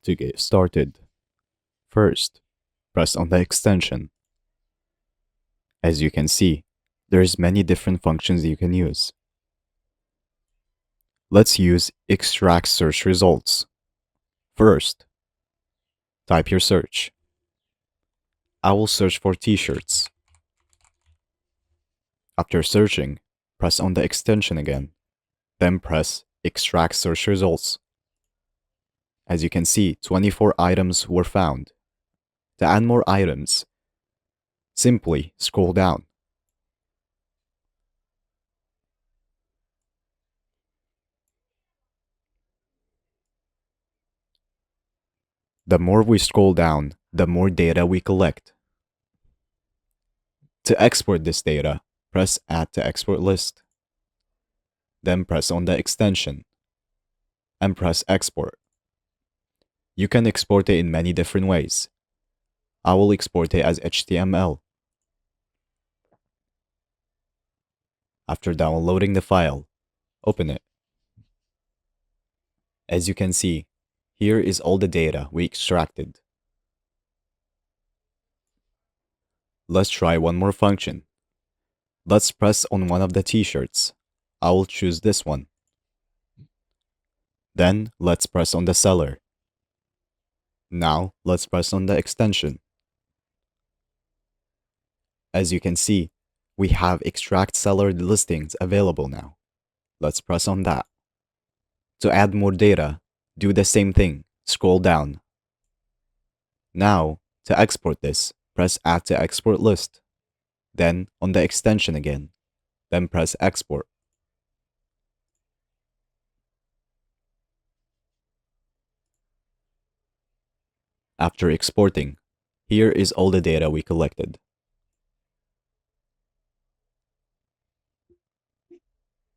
To get started, first, press on the extension. As you can see, there's many different functions you can use. Let's use extract search results. First, type your search. I will search for t-shirts. After searching, press on the extension again, then press extract search results. As you can see, 24 items were found. To add more items, simply scroll down. The more we scroll down, the more data we collect. To export this data, press Add to Export List. Then press on the extension and press Export. You can export it in many different ways. I will export it as HTML. After downloading the file, open it. As you can see, here is all the data we extracted. Let's try one more function. Let's press on one of the t-shirts. I will choose this one. Then let's press on the seller. Now let's press on the extension. As you can see, we have extract seller listings available now. Let's press on that. To add more data, do the same thing. Scroll down. Now, to export this, press Add to Export List. Then on the extension again. Then press Export. After exporting, here is all the data we collected.